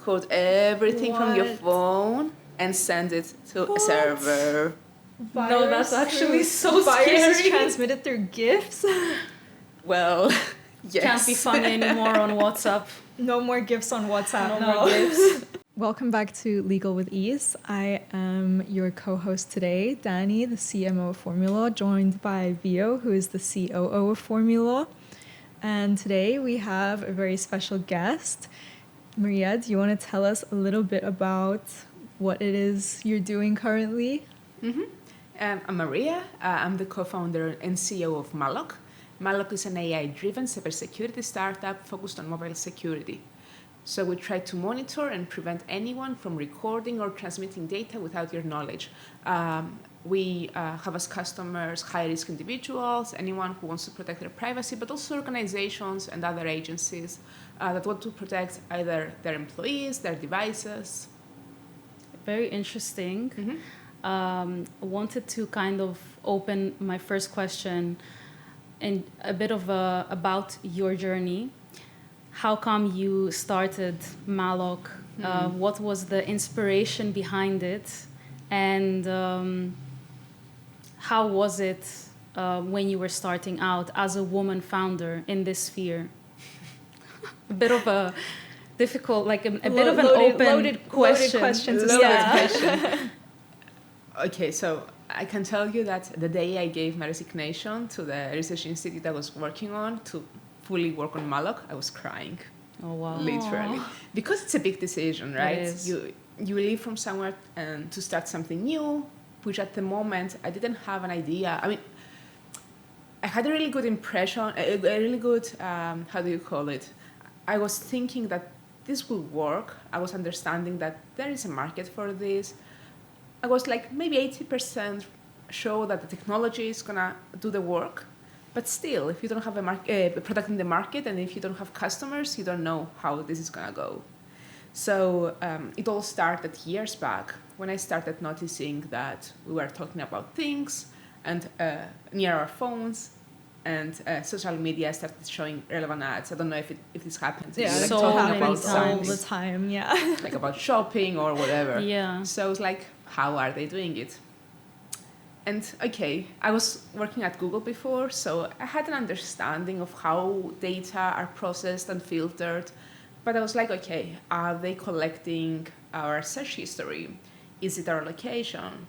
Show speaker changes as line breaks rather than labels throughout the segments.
record everything from your
What?
phone and send it to a server.
No, that's actually so
Viruses
scary.
transmitted through GIFs.
Well, yes.
Can't be funny anymore on WhatsApp.
No more GIFs on WhatsApp.
No more gifts.
Welcome back to Legal with Ease. I am your co-host today, Danny, the CMO of Formula, joined by Vio, who is the COO of Formula. And today we have a very special guest. Maria, do you want to tell us a little bit about what it is you're doing currently?
I'm Maria. I'm the co-founder and CEO of Malloc. Malloc is an AI-driven cybersecurity startup focused on mobile security. So we try to monitor and prevent anyone from recording or transmitting data without your knowledge. We have as customers high-risk individuals, anyone who wants to protect their privacy, but also organizations and other agencies that want to protect either their employees, their devices.
Very interesting. Wanted to kind of open my first question and a bit of about your journey. How come you started Malloc? What was the inspiration behind it? And how was it when you were starting out as a woman founder in this sphere? A bit of a difficult, like a bit of an
loaded
question.
Question.
Okay, so I can tell you that the day I gave my resignation to the research institute I was working on to fully work on Malloc, I was crying.
Oh, wow.
Literally. Because it's a big decision, right?
It is.
You leave from somewhere and to start something new, which at the moment I didn't have an idea. I mean, I had a really good impression, a really good, how do you call it? I was thinking that this will work. I was understanding that there is a market for this. I was like maybe 80% sure that the technology is gonna do the work. But still, if you don't have a product in the market and if you don't have customers, you don't know how this is going to go. So it all started years back when I started noticing that we were talking about things and near our phones and social media started showing relevant ads. I don't know if this happens.
Yeah,
like
so
talking
many
about
times.
all
something,
the time, yeah.
like about shopping or whatever.
Yeah.
So I was like, how are they doing it? And okay, I was working at Google before, so I had an understanding of how data are processed and filtered. But I was like, okay, are they collecting our search history? Is it our location?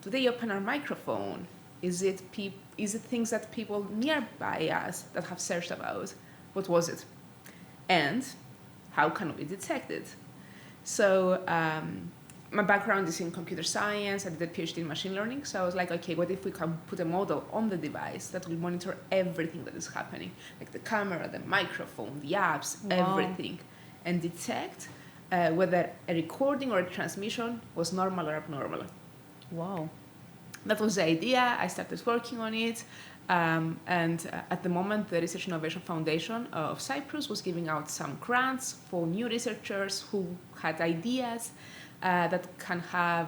Do they open our microphone? Is it things that people nearby us that have searched about? What was it? And how can we detect it? So my background is in computer science. I did a PhD in machine learning. So I was like, okay, what if we can put a model on the device that will monitor everything that is happening, like the camera, the microphone, the apps, everything, and detect whether a recording or a transmission was normal or abnormal.
Wow.
That was the idea. I started working on it. And at the moment, the Research Innovation Foundation of Cyprus was giving out some grants for new researchers who had ideas that can have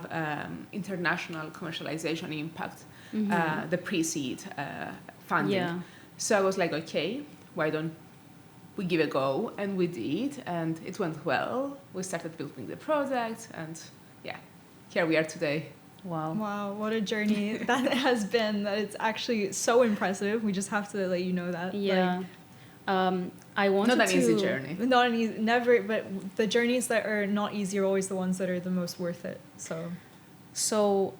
international commercialization impact, the pre-seed funding.
Yeah.
So I was like, okay, why don't we give it a go? And we did, and it went well. We started building the product, and yeah, here we are today.
Wow.
Wow, what a journey that has been. That it's actually so impressive. We just have to let you know that.
Yeah. I wanted
Not an
to...
easy journey.
Not an easy, never, but the journeys that are not easy are always the ones that are the most worth it.
So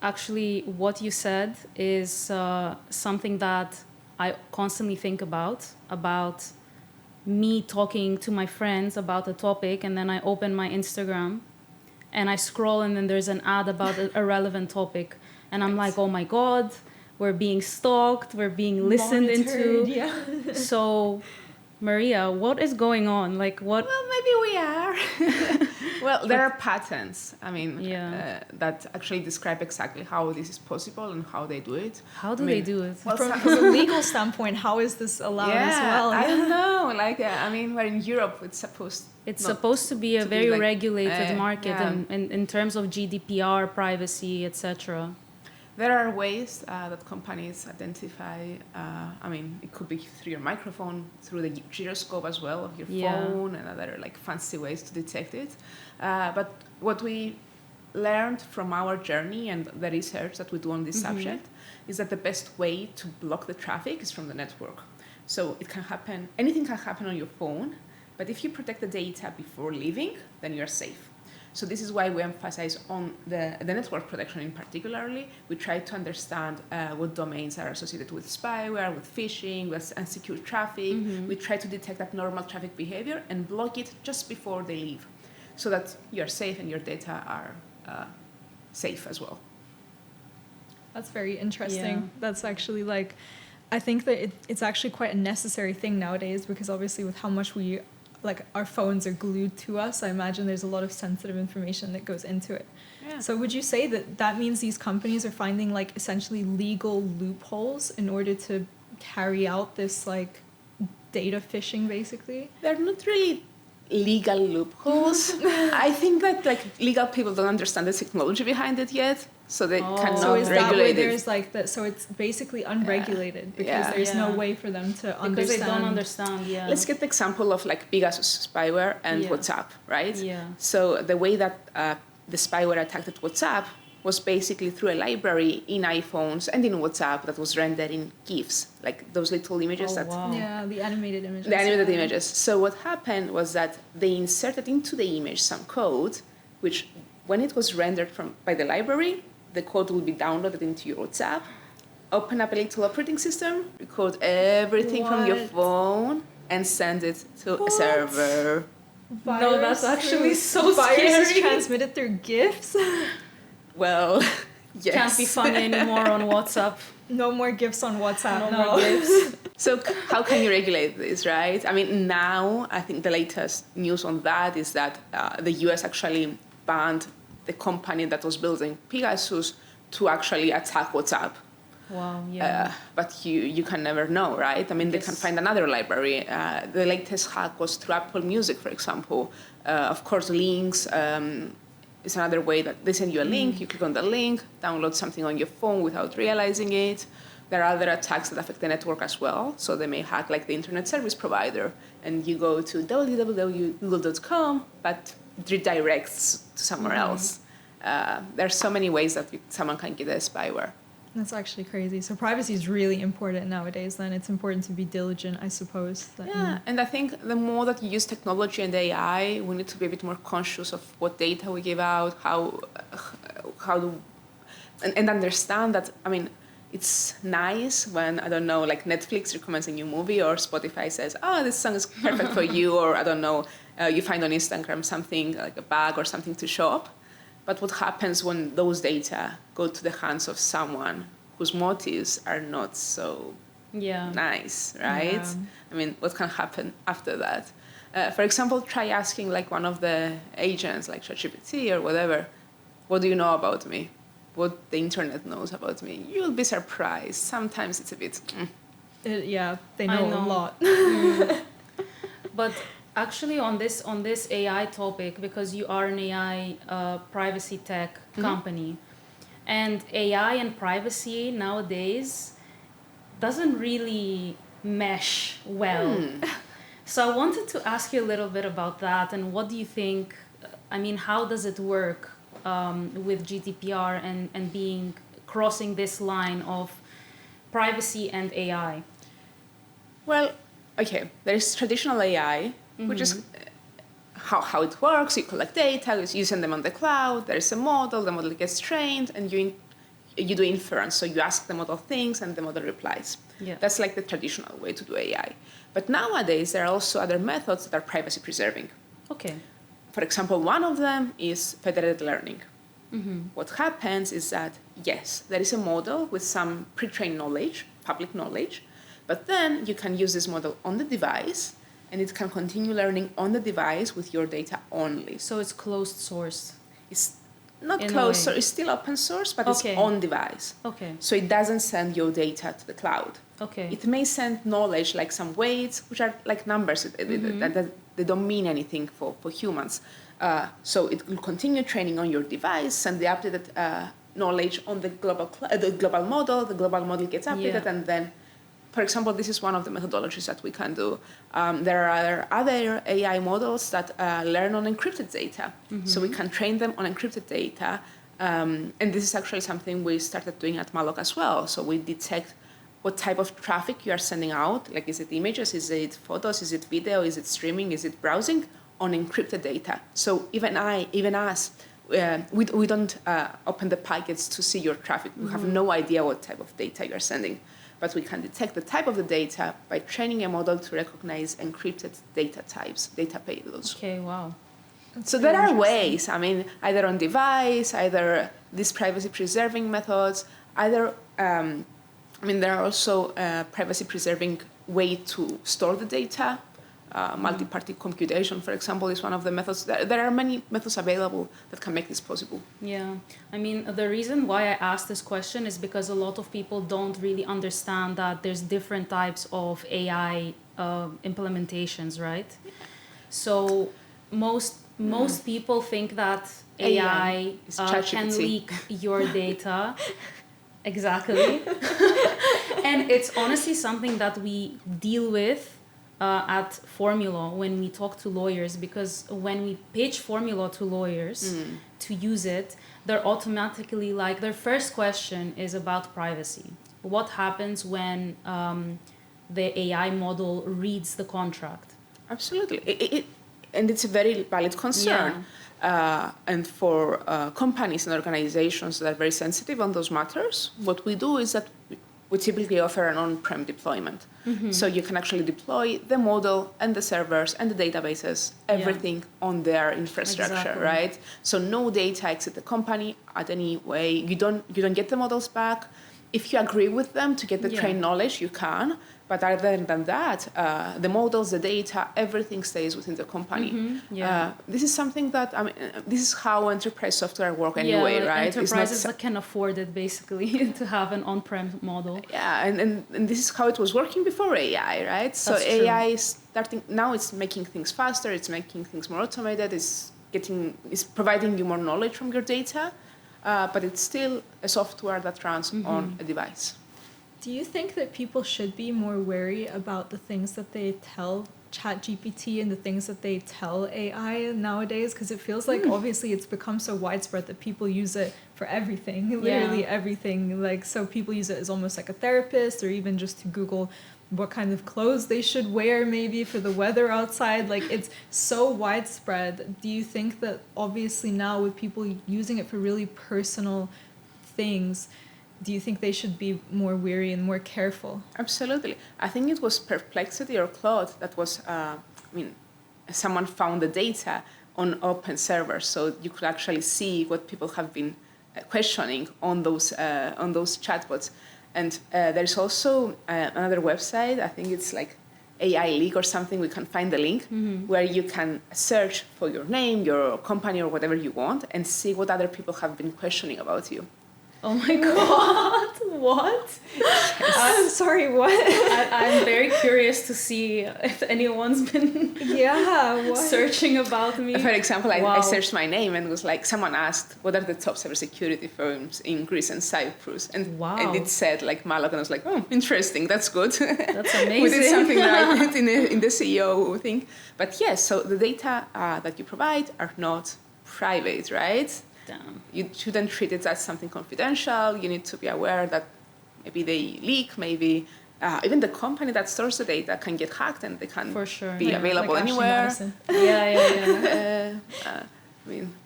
actually what you said is something that I constantly think about me talking to my friends about a topic, and then I open my Instagram and I scroll and then there's an ad about a relevant topic. And I'm like, oh my God, we're being stalked, we're being listened
Monitored,
into.
Yeah.
So, Maria, what is going on? Like, what?
Well, maybe we are. Well, there are patents, I mean, that actually describe exactly how this is possible and how they do it.
How do they do it?
Well,
From a legal standpoint, how is this allowed as well?
I don't know. Like, I mean, we're in Europe, it's
supposed to be a very
like,
regulated market
yeah.
in terms of GDPR, privacy, etc.
There are ways that companies identify, it could be through your microphone, through the gyroscope as well of your phone, and other like fancy ways to detect it. But what we learned from our journey and the research that we do on this subject is that the best way to block the traffic is from the network. So it can happen, anything can happen on your phone, but if you protect the data before leaving, then you're safe. So this is why we emphasize on the network protection in particularly. We try to understand what domains are associated with spyware, with phishing, with unsecure traffic. We try to detect abnormal traffic behavior and block it just before they leave, so that you're safe and your data are safe as well.
That's very interesting.
Yeah.
That's actually like, I think that it's actually quite a necessary thing nowadays, because obviously with how much our phones are glued to us, I imagine there's a lot of sensitive information that goes into it. Yeah. So would you say that means these companies are finding like essentially legal loopholes in order to carry out this like data phishing basically?
They're not really legal loopholes. I think that like legal people don't understand the technology behind it yet, so they cannot
so is
regulate
that where
it.
There's like that? So it's basically unregulated because there's no way for them to understand.
Because they don't understand. Yeah.
Let's get the example of like Pegasus spyware and WhatsApp, right?
Yeah.
So the way that the spyware attacked at WhatsApp was basically through a library in iPhones and in WhatsApp that was rendered in GIFs, like those little images
the animated images.
The animated images. So what happened was that they inserted into the image some code, which when it was rendered by the library, the code will be downloaded into your WhatsApp, open up a little operating system, record everything from your phone, and send it to a server.
No, that's actually so scary.
Viruses transmitted through GIFs?
Well, yes.
Can't be funny anymore on WhatsApp.
No more GIFs on WhatsApp.
No more GIFs.
So how can you regulate this, right? I mean, now I think the latest news on that is that the US actually banned the company that was building Pegasus to actually attack WhatsApp.
Wow, yeah.
But you can never know, right? I mean, they can find another library. The latest hack was through Apple Music, for example. Of course, links is another way that they send you a link, you click on the link, download something on your phone without realizing it. There are other attacks that affect the network as well. So they may hack like the internet service provider, and you go to www.google.com, but it redirects to somewhere else. There are so many ways that someone can get a spyware.
That's actually crazy. So privacy is really important nowadays. Then it's important to be diligent, I suppose.
And I think the more that you use technology and AI, we need to be a bit more conscious of what data we give out, and understand that, I mean, it's nice when, I don't know, like Netflix recommends a new movie or Spotify says, oh, this song is perfect for you, or I don't know, you find on Instagram something like a bag or something to shop. But what happens when those data go to the hands of someone whose motives are not so nice, right? Yeah. I mean, what can happen after that? For example, try asking like one of the agents, like ChatGPT or whatever, what do you know about me? What the internet knows about me? You'll be surprised. Sometimes it's a bit...
they know a lot.
But actually, on this AI topic, because you are an AI privacy tech company, and AI and privacy nowadays doesn't really mesh well. So I wanted to ask you a little bit about that, and what do you think? I mean, how does it work with GDPR and crossing this line of privacy and AI? Well, okay, there is traditional AI, which is how it works. You collect data, you send them on the cloud, there's a model, the model gets trained, and you do inference. So you ask the model things and the model replies. Yeah. That's like the traditional way to do AI. But nowadays, there are also other methods that are privacy preserving. Okay. For example, one of them is federated learning. What happens is that, yes, there is a model with some pre-trained knowledge, public knowledge, but then you can use this model on the device, and it can continue learning on the device with your data only. So it's closed source.
It's not closed source, it's still open source, but it's on device. Okay. So it doesn't send your data to the cloud. Okay. It may send knowledge like some weights, which are like numbers that they don't mean anything for humans. So it will continue training on your device, send the updated knowledge on the global model. The global model gets updated, and then, for example, this is one of the methodologies that we can do. There are other AI models that learn on encrypted data. So we can train them on encrypted data. And this is actually something we started doing at Malloc as well. So we detect what type of traffic you are sending out. Like, is it images? Is it photos? Is it video? Is it streaming? Is it browsing? On encrypted data. So even us, we don't open the packets to see your traffic. We have no idea what type of data you're sending. But we can detect the type of the data by training a model to recognize encrypted data types, data payloads.
Okay, wow.
So there are ways, I mean, either on device, either these privacy-preserving methods, either, there are also privacy-preserving way to store the data. Multi-party computation, for example, is one of the methods. There are many methods available that can make this possible.
Yeah, I mean, the reason why I asked this question is because a lot of people don't really understand that there's different types of AI implementations, right? So most people think that AI can leak your data. Exactly. And it's honestly something that we deal with at Formula when we talk to lawyers, because when we pitch Formula to lawyers to use it, they're automatically like, their first question is about privacy. What happens when the AI model reads the contract?
Absolutely. And it's a very valid concern. Yeah. And for companies and organizations that are very sensitive on those matters, what we do is that we typically offer an on-prem deployment. So you can actually deploy the model and the servers and the databases, everything on their infrastructure, right? So no data exit the company at any way. You don't get the models back. If you agree with them to get the trained knowledge, you can. But other than that, the models, the data, everything stays within the company. This is something that, this is how enterprise software work anyway,
like
right?
Enterprises that can afford it, basically, to have an on-prem model.
Yeah, and this is how it was working before AI, right? So
That's
AI is now it's making things faster, it's making things more automated, it's providing you more knowledge from your data, but it's still a software that runs on a device.
Do you think that people should be more wary about the things that they tell ChatGPT and the things that they tell AI nowadays? Because it feels like obviously it's become so widespread that people use it for everything, literally everything. Like, so people use it as almost like a therapist, or even just to Google what kind of clothes they should wear maybe for the weather outside. Like, it's so widespread. Do you think that obviously now with people using it for really personal things, do you think they should be more wary and more careful?
Absolutely. I think it was Perplexity or Claude that was, someone found the data on open servers, so you could actually see what people have been questioning on those chatbots. And there's also another website, I think it's like AI Leak or something, we can find the link, where you can search for your name, your company, or whatever you want, and see what other people have been questioning about you.
Oh my God, what?
I'm sorry, what?
I'm very curious to see if anyone's been searching about me.
For example, I searched my name and was like, someone asked, what are the top cybersecurity firms in Greece and Cyprus? And it said like Malloc, and I was like, oh, interesting, that's good.
That's amazing.
We did something right in the CEO thing. But yes, so the data that you provide are not private, right?
Damn.
You shouldn't treat it as something confidential. You need to be aware that maybe they leak, maybe even the company that stores the data can get hacked and they can be available anywhere.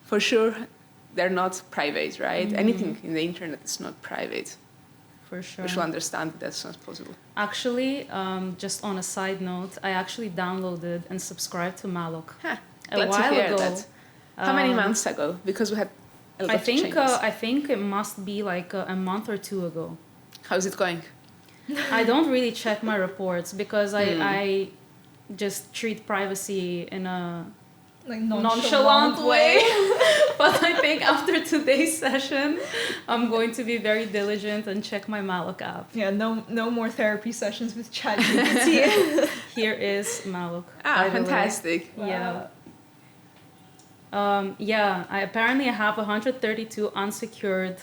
For sure, they're not private, right? Anything in the internet is not private.
For sure.
We should understand that that's not possible.
Actually, just on a side note, I actually downloaded and subscribed to Malloc
a while ago. That. How many months ago? Because we had a lot of changes.
I think it must be like a month or two ago.
How's it going?
I don't really check my reports because I just treat privacy in a nonchalant way. But I think after today's session, I'm going to be very diligent and check my Malloc app.
Yeah, no more therapy sessions with ChatGPT.
Here is Malloc.
Fantastic.
Wow. Yeah. I apparently have 132 unsecured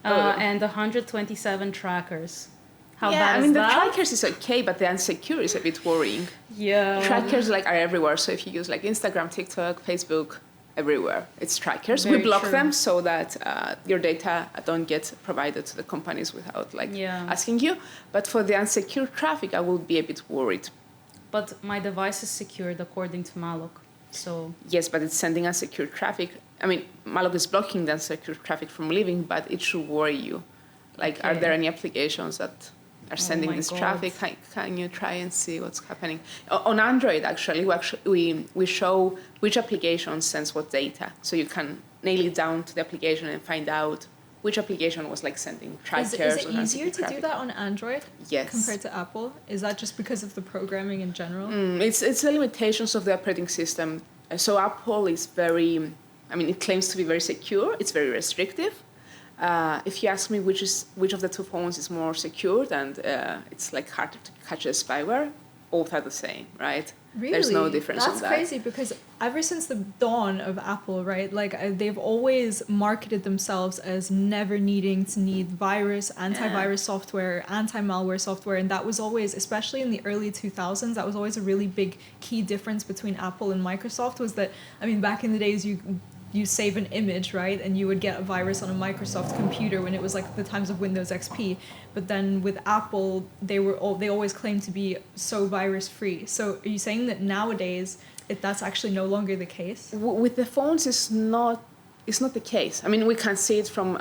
and 127 trackers. How
yeah,
bad
I mean,
is
the
that?
trackers is okay, but the unsecure is a bit worrying.
Yeah.
Trackers like are everywhere. So if you use like Instagram, TikTok, Facebook, everywhere, it's trackers. We
Very
block
true.
them so that your data don't get provided to the companies without like
Yeah.
asking you. But for the unsecured traffic, I will be a bit worried.
But my device is secured according to Malloc. So
Yes, but it's sending unsecured traffic. I mean, Malloc is blocking the unsecured traffic from leaving, but it should worry you. Like, are
Okay.
there any applications that are sending
my
this
God.
traffic? Can you try and see what's happening? On Android, actually, we show which application sends what data. So you can nail it down to the application and find out which application was like sending trackers.
Is it
or
easier
unsecured
to do
traffic.
that on Android
Yes.
compared to Apple? Is that just because of the programming in general?
It's the limitations of the operating system. So Apple is very, I mean, it claims to be very secure. It's very restrictive. If you ask me which of the two phones is more secured and it's like harder to catch a spyware, both are the same, right?
Really?
There's no difference
That's
on that.
crazy because ever since the dawn of Apple, right, like they've always marketed themselves as never needing to need virus, antivirus software, anti-malware software, and that was always, especially in the early 2000s, that was always a really big key difference between Apple and Microsoft was that, I mean, back in the days you save an image, right? And you would get a virus on a Microsoft computer when it was like the times of Windows XP. But then with Apple, they always claimed to be so virus free. So are you saying that nowadays that's actually no longer the case?
With the phones, it's not the case. I mean, we can see it from.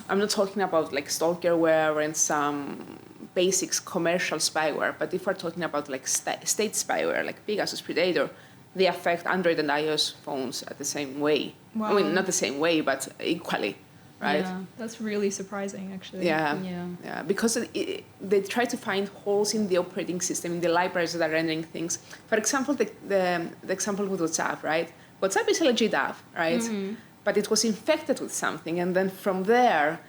I'm not talking about like stalkerware and some basics commercial spyware, but if we're talking about like state spyware, like Pegasus, Predator, they affect Android and iOS phones at the same way.
Wow.
I mean, not the same way, but equally, right?
Yeah.
That's really surprising, actually.
Yeah, because they try to find holes in the operating system, in the libraries that are rendering things. For example, the example with WhatsApp, right? WhatsApp is a legit app, right?
Mm-hmm.
But it was infected with something, and then from there,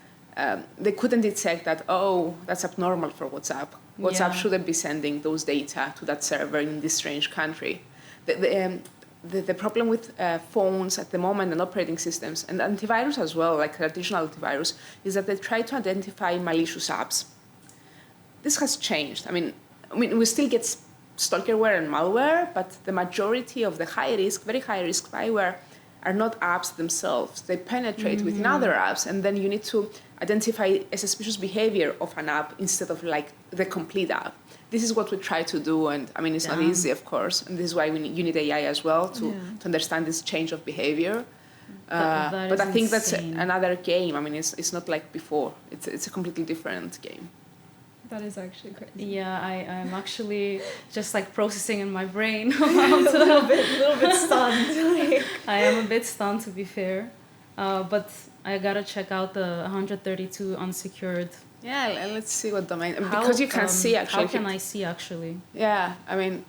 they couldn't detect that, oh, that's abnormal for WhatsApp. WhatsApp
Yeah.
shouldn't be sending those data to that server in this strange country. The problem with phones at the moment and operating systems and antivirus as well, like traditional antivirus, is that they try to identify malicious apps. This has changed. I mean, we still get stalkerware and malware, but the majority of the very high risk spyware are not apps themselves. They penetrate within other apps, and then you need to identify a suspicious behavior of an app instead of like the complete app. This is what we try to do, and I mean, it's not easy, of course, and this is why you need AI as well to understand this change of behavior.
That
But
is
I think that's
insane.
another game. I mean, it's not like before. It's a completely different game.
That is actually crazy.
Yeah, I'm actually just like processing in my brain.
a little bit stunned. Like.
I am a bit stunned, to be fair, but I gotta check out the 132 unsecured.
Yeah, let's see what domain, because you can see actually.
How can I see actually?
Yeah, I mean,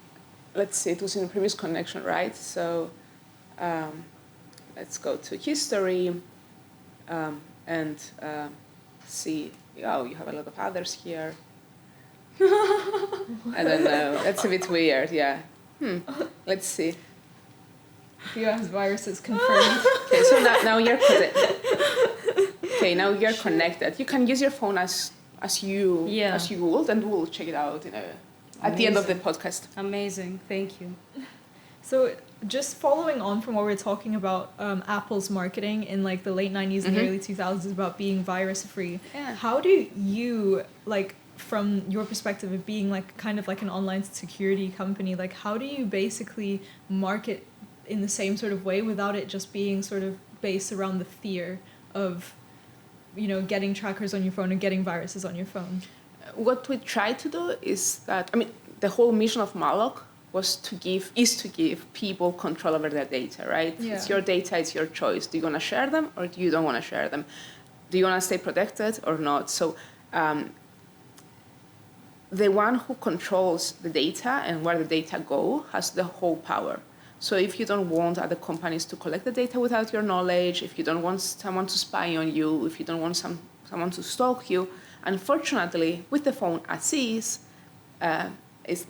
let's see. It was in the previous connection, right? So let's go to history and see. Oh, you have a lot of others here. I don't know. That's a bit weird. Yeah. Let's see.
US viruses confirmed.
Okay, so now you're connected. Okay, now you're connected. You can use your phone as you would, and we'll check it out at the end of the podcast.
Amazing, thank you.
So just following on from what we were talking about Apple's marketing in like the late 90s and early 2000s about being virus free.
Yeah.
How do you, like, from your perspective of being like kind of like an online security company, like how do you basically market in the same sort of way without it just being sort of based around the fear of, you know, getting trackers on your phone and getting viruses on your phone?
What we try to do is that, I mean, the whole mission of Malloc is to give people control over their data, right?
Yeah.
It's your data, it's your choice. Do you want to share them or do you don't want to share them? Do you want to stay protected or not? So the one who controls the data and where the data go has the whole power. So if you don't want other companies to collect the data without your knowledge, if you don't want someone to spy on you, if you don't want someone to stalk you, unfortunately, with the phone as is,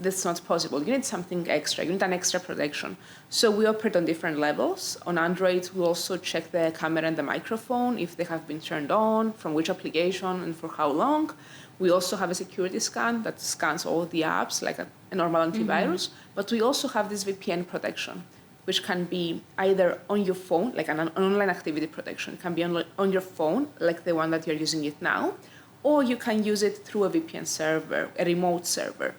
that's not possible. You need something extra. You need an extra protection. So we operate on different levels. On Android, we also check the camera and the microphone, if they have been turned on, from which application and for how long. We also have a security scan that scans all the apps like a normal antivirus. But we also have this VPN protection, which can be either on your phone, like an online activity protection. It can be on your phone, like the one that you're using it now, or you can use it through a VPN server, a remote server.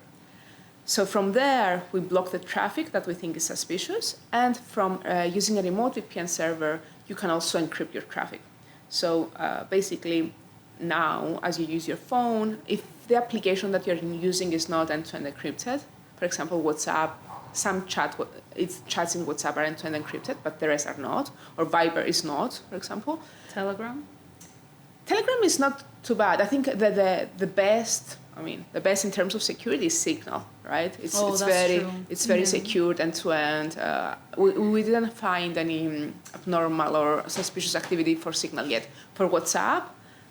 So from there, we block the traffic that we think is suspicious, and from using a remote VPN server, you can also encrypt your traffic. So basically, now, as you use your phone, if the application that you're using is not end-to-end encrypted, for example, WhatsApp, some chats in WhatsApp are end-to-end encrypted, but the rest are not, or Viber is not, for example.
Telegram
is not too bad. I think that the best in terms of security is Signal, right? It's very secured end-to-end. We didn't find any abnormal or suspicious activity for Signal yet. For WhatsApp,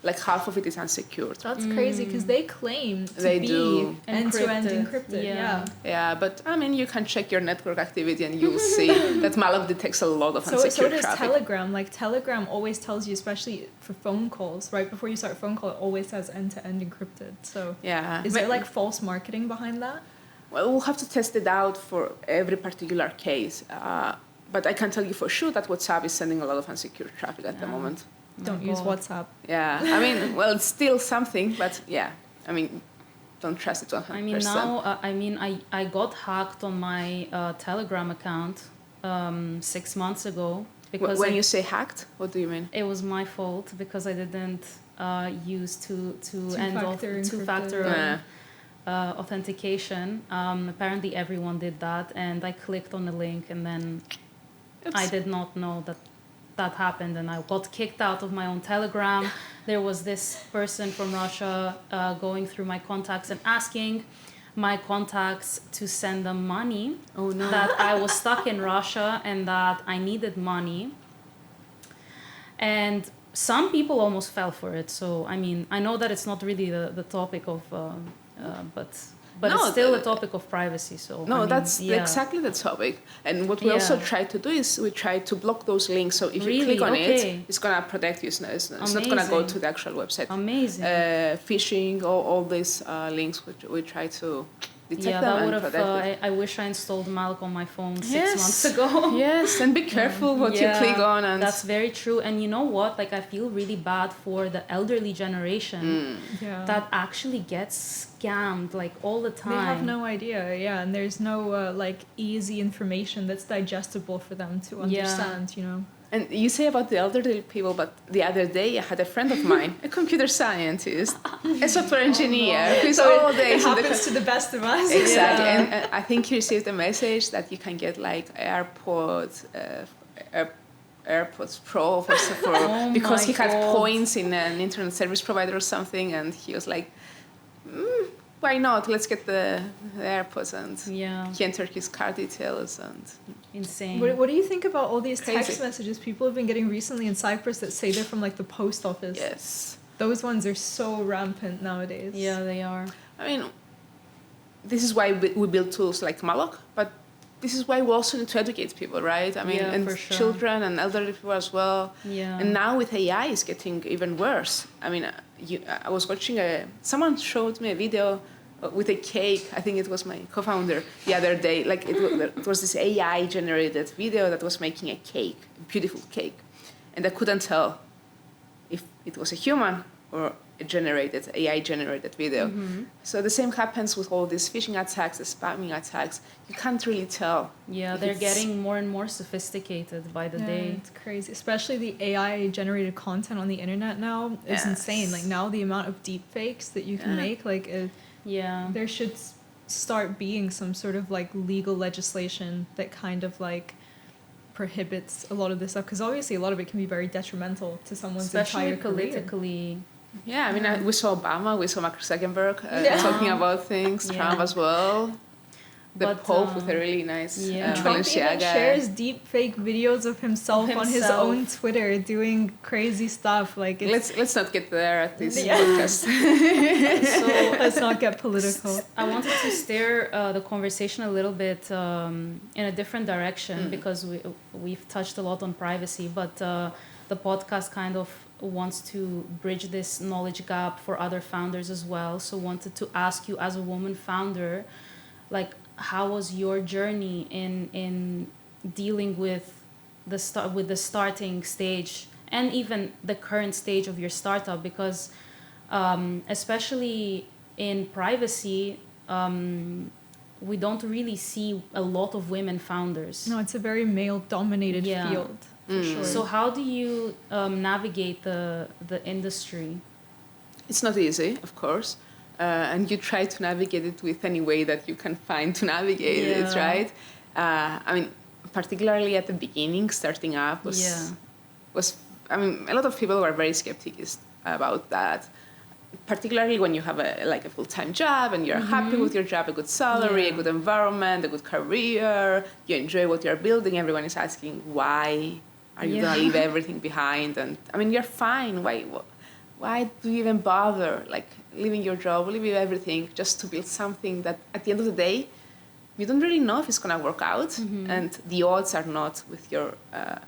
like half of it is unsecured.
That's crazy because they claim to be end-to-end encrypted.
Yeah, but I mean, you can check your network activity and you'll see that Malloc detects a lot of unsecured
So does
traffic.
Telegram. Like Telegram always tells you, especially for phone calls, right before you start a phone call, it always says end-to-end encrypted. So is there like false marketing behind that?
Well, we'll have to test it out for every particular case. But I can tell you for sure that WhatsApp is sending a lot of unsecured traffic at the moment.
Don't use WhatsApp.
Yeah, I mean, well, it's still something, but yeah, I mean, don't trust it 100%.
I mean, now, I got hacked on my Telegram account 6 months ago. Because
when you say hacked, what do you mean?
It was my fault because I didn't use two-factor authentication. Apparently everyone did that, and I clicked on the link, and then I did not know that happened, and I got kicked out of my own Telegram. There was this person from Russia going through my contacts and asking my contacts to send them money.
Oh no.
That I was stuck in Russia and that I needed money. And some people almost fell for it. So, I mean, I know that it's not really the topic of, but it's still a topic of privacy. So
that's exactly the topic. And what we also try to do is we try to block those links. So if you click on it, it's gonna protect you. It's not gonna go to the actual website.
Amazing.
Phishing, all these links, which we try to detect them and protect it.
I wish I installed Malloc on my phone 6 months ago.
Yes, and be careful what you click on. And
that's very true. And you know what? Like, I feel really bad for the elderly generation that actually gets scammed like all the time.
They have no idea, and there's no like easy information that's digestible for them to understand, you know.
And you say about the elderly people, but the other day I had a friend of mine, a computer scientist, a software engineer, who's all days.
It happens to the best of us.
Exactly, and I think he received a message that you can get like AirPods Pro because he had points in an internet service provider or something, and he was like, why not? Let's get the AirPods, and he entered his card details and.
Insane.
What do you think about all these text messages people have been getting recently in Cyprus that say they're from like the post office?
Yes.
Those ones are so rampant nowadays.
Yeah, they are.
I mean, this is why we build tools like Malloc, but this is why we also need to educate people, right? I mean, and children and elderly people as well.
Yeah.
And now with AI, it's getting even worse. I mean, I was watching someone showed me a video with a cake. I think it was my co-founder the other day. Like it was this AI generated video that was making a cake, a beautiful cake, and I couldn't tell if it was a human or a AI generated video. Mm-hmm. So the same happens with all these phishing attacks, the spamming attacks. You can't really tell.
Yeah, they're getting more and more sophisticated by the day.
It's crazy. Especially the AI generated content on the internet now is insane. Like now the amount of deep fakes that you can make, like there should start being some sort of like legal legislation that kind of like prohibits a lot of this stuff, because obviously a lot of it can be very detrimental to someone's entire
politically.
Yeah, I mean, we saw Obama, we saw Mark Zuckerberg talking about things, Trump as well. The Pope with a really nice
Trump even
Balenciaga.
shares deep fake videos of himself on his own Twitter doing crazy stuff. Like
let's not get there at this podcast.
So
let's not get political.
I wanted to steer the conversation a little bit in a different direction because we've touched a lot on privacy, but the podcast kind of wants to bridge this knowledge gap for other founders as well. So wanted to ask you, as a woman founder, like, how was your journey in dealing with the starting stage and even the current stage of your startup? Because especially in privacy, we don't really see a lot of women founders.
No, it's a very male-dominated field. For sure.
So how do you navigate the industry?
It's not easy, of course. And you try to navigate it with any way that you can find to navigate it, right? I mean, particularly at the beginning, starting up was. I mean, a lot of people were very skeptical about that. Particularly when you have a full-time job and you're happy with your job, a good salary, a good environment, a good career, you enjoy what you're building. Everyone is asking, why are you gonna leave everything behind? And I mean, you're fine. Why do you even bother, like, leaving your job, leaving everything, just to build something that at the end of the day, you don't really know if it's going to work out, and the odds are not with your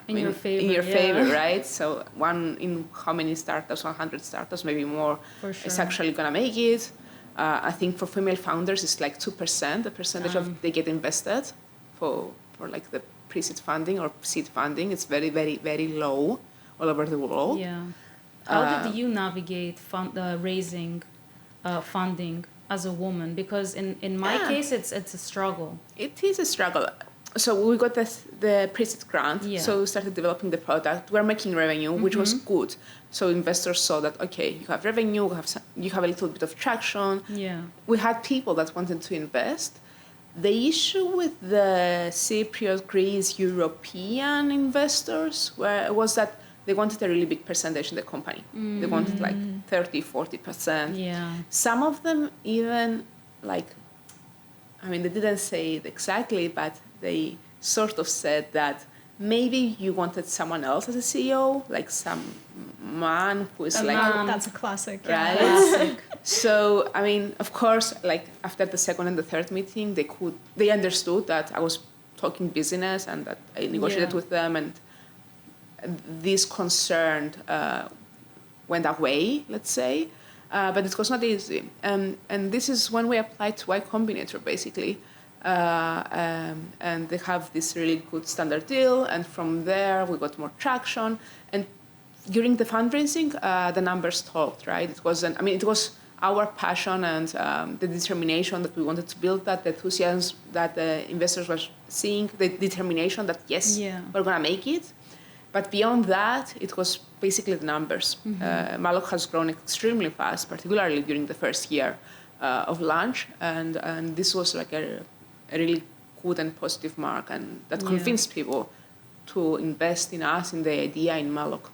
in your favor,
right? So one in how many startups, 100 startups, maybe more, is actually going to make it. I think for female founders, it's like 2%, the percentage of they get invested for like the pre-seed funding or seed funding. It's very, very, very low all over the world.
Yeah. How did you navigate raising funding as a woman? Because in my case, it's a struggle.
It is a struggle. So we got the pre-seed grant. So we started developing the product. We're making revenue, which was good. So investors saw that, okay, you have revenue, you have a little bit of traction.
Yeah.
We had people that wanted to invest. The issue with the Cypriot, Greece, European investors was that they wanted a really big percentage in the company. They wanted like 30-40%.
Yeah.
Some of them even they didn't say it exactly, but they sort of said that maybe you wanted someone else as a CEO, like some man who is
that's a classic.
Right?
Classic.
So, I mean, of course, like after the second and the third meeting, they understood that I was talking business and that I negotiated with them, and this concern went away, let's say, but it was not easy. And this is when we applied to Y Combinator, basically. And they have this really good standard deal, and from there we got more traction. And during the fundraising, the numbers talked, right? It was our passion and the determination that we wanted to build that, the enthusiasm that the investors were seeing, the determination that, we're going to make it. But beyond that, it was basically the numbers. Malloc has grown extremely fast, particularly during the first year of launch. And this was like a really good and positive mark, and that convinced people to invest in us, in the idea, in Malloc.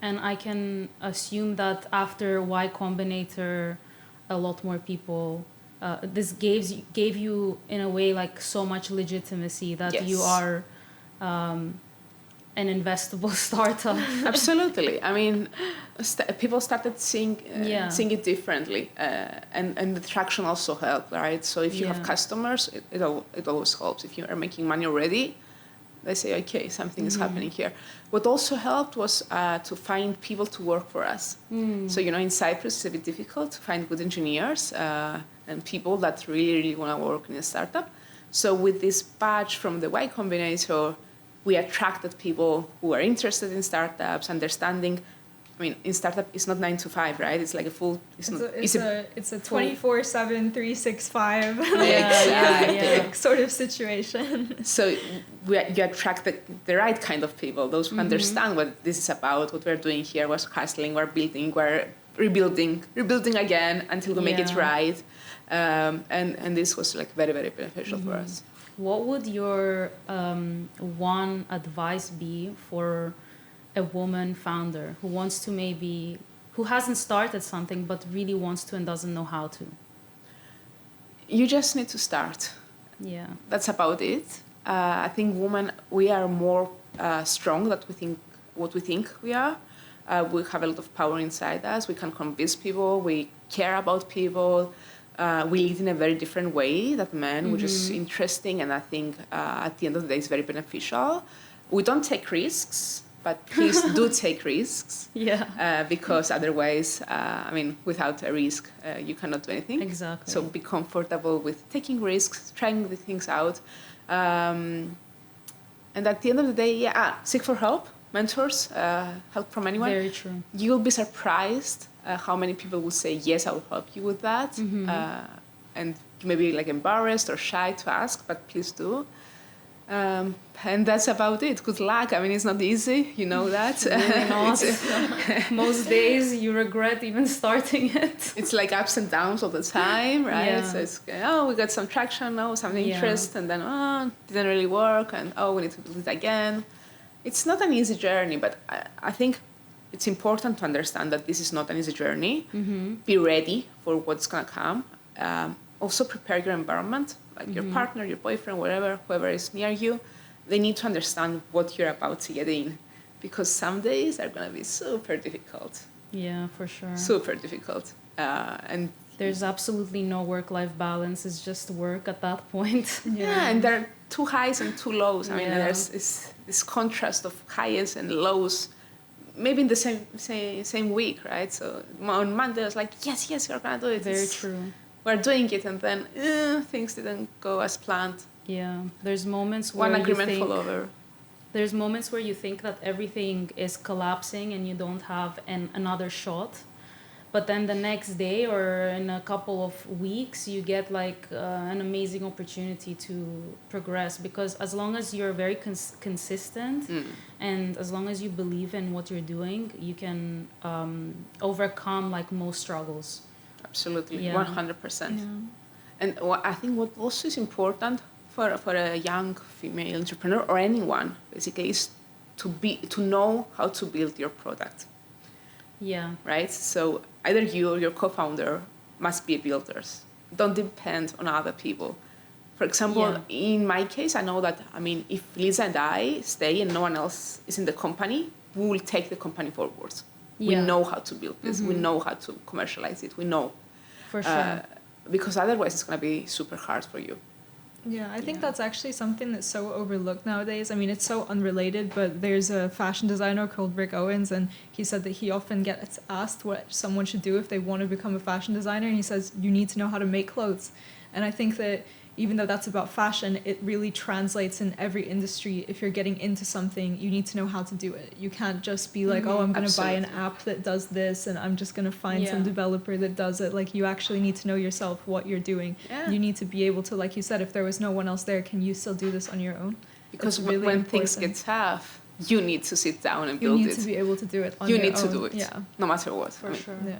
And I can assume that after Y Combinator, a lot more people, this gave you, in a way, like so much legitimacy that you are an investable startup. Absolutely.
I mean, people started seeing it differently, and the traction also helped, right? So if you have customers, it always helps. If you are making money already, they say, okay, something is happening here. What also helped was to find people to work for us. So, in Cyprus, it's a bit difficult to find good engineers and people that really, really want to work in a startup. So with this badge from the Y Combinator, we attracted people who are interested in startups, understanding. I mean, in startup, it's not 9 to 5, right? It's like a full.
It's a 24/7, 365 sort of situation.
So you attract the right kind of people, those who understand what this is about, what we're doing here, we're hustling, we're building, we're rebuilding again until we make it right. And this was like very, very beneficial for us.
What would your one advice be for a woman founder who wants to who hasn't started something but really wants to and doesn't know how to?
You just need to start.
Yeah.
That's about it. I think women, we are more strong than what we think we are. We have a lot of power inside us. We can convince people. We care about people. We lead in a very different way than men, which is interesting, and I think at the end of the day, it's very beneficial. We don't take risks, but please do take risks.
Yeah.
Because otherwise, without a risk, you cannot do anything.
Exactly.
So be comfortable with taking risks, trying the things out. And at the end of the day, seek for help, mentors, help from anyone.
Very true.
You'll be surprised how many people will say, yes, I will help you with that. And you may be like embarrassed or shy to ask, but please do. And that's about it. Good luck. I mean, it's not easy, you know that.
Really not. Most days you regret even starting it.
It's like ups and downs all the time, right?
Yeah.
So it's, we got some traction, some interest, and then, didn't really work, and we need to build it again. It's not an easy journey, but I think it's important to understand that this is not an easy journey. Be ready for what's going to come. Also prepare your environment, like your partner, your boyfriend, whoever is near you. They need to understand what you're about to get in, because some days are going to be super difficult.
Yeah, for sure.
Super difficult. And
there's absolutely no work-life balance. It's just work at that point.
Yeah, and there are two highs and two lows. I mean,
Yeah.
there's this contrast of highs and lows, maybe in the same week, right? So on Monday, I was like, yes, we're going to do it.
Very true.
We're doing it, and then things didn't go as planned.
Yeah, there's moments where
One agreement
you think,
fell over.
There's moments where you think that everything is collapsing and you don't have another shot. But then the next day or in a couple of weeks, you get like an amazing opportunity to progress. Because as long as you're very consistent and as long as you believe in what you're doing, you can overcome like most struggles.
Absolutely,
Yeah.
100%.
Yeah.
And I think what also is important for a young female entrepreneur or anyone, basically, is to know how to build your product.
Yeah.
Right? So either you or your co-founder must be builders. Don't depend on other people. For example, in my case, I know that, if Lisa and I stay and no one else is in the company, we will take the company forwards. We know how to build this. We know how to commercialize it. We know.
For sure.
Because otherwise it's going to be super hard for you.
Yeah, I think that's actually something that's so overlooked nowadays. I mean, it's so unrelated, but there's a fashion designer called Rick Owens, and he said that he often gets asked what someone should do if they want to become a fashion designer, and he says, you need to know how to make clothes. And I think that even though that's about fashion, it really translates in every industry. If you're getting into something, you need to know how to do it. You can't just be like, I'm going to buy an app that does this, and I'm just going to find some developer that does it. Like, you actually need to know yourself what you're doing.
Yeah.
You need to be able to, like you said, if there was no one else there, can you still do this on your own?
Because
really
when
important.
things get tough, you need to sit down and
You
build
need
it.
to be able to do it on
You
your
need
own.
to do it, no matter what.
For sure.
Yeah.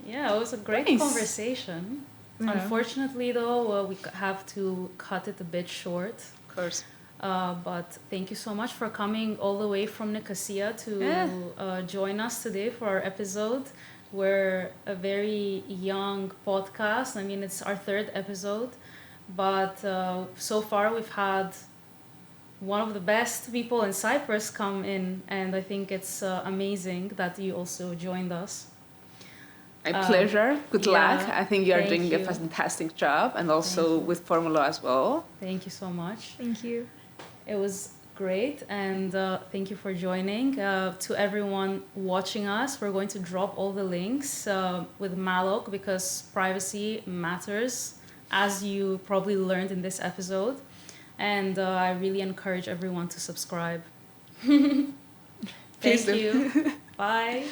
Yeah, it was a great
Nice.
conversation.
Yeah.
Unfortunately, though, we have to cut it a bit short.
Of course.
But thank you so much for coming all the way from Nicosia to join us today for our episode. We're a very young podcast. I mean, it's our third episode. But so far, we've had one of the best people in Cyprus come in. And I think it's amazing that you also joined us.
My pleasure. Good luck. I think you are
thank
doing a
you.
fantastic job, and also with Formula as well.
Thank you so much.
Thank you.
It was great, and thank you for joining. To everyone watching us, we're going to drop all the links with Malloc because privacy matters, as you probably learned in this episode. And I really encourage everyone to subscribe.
Please
Thank
do.
you. Bye.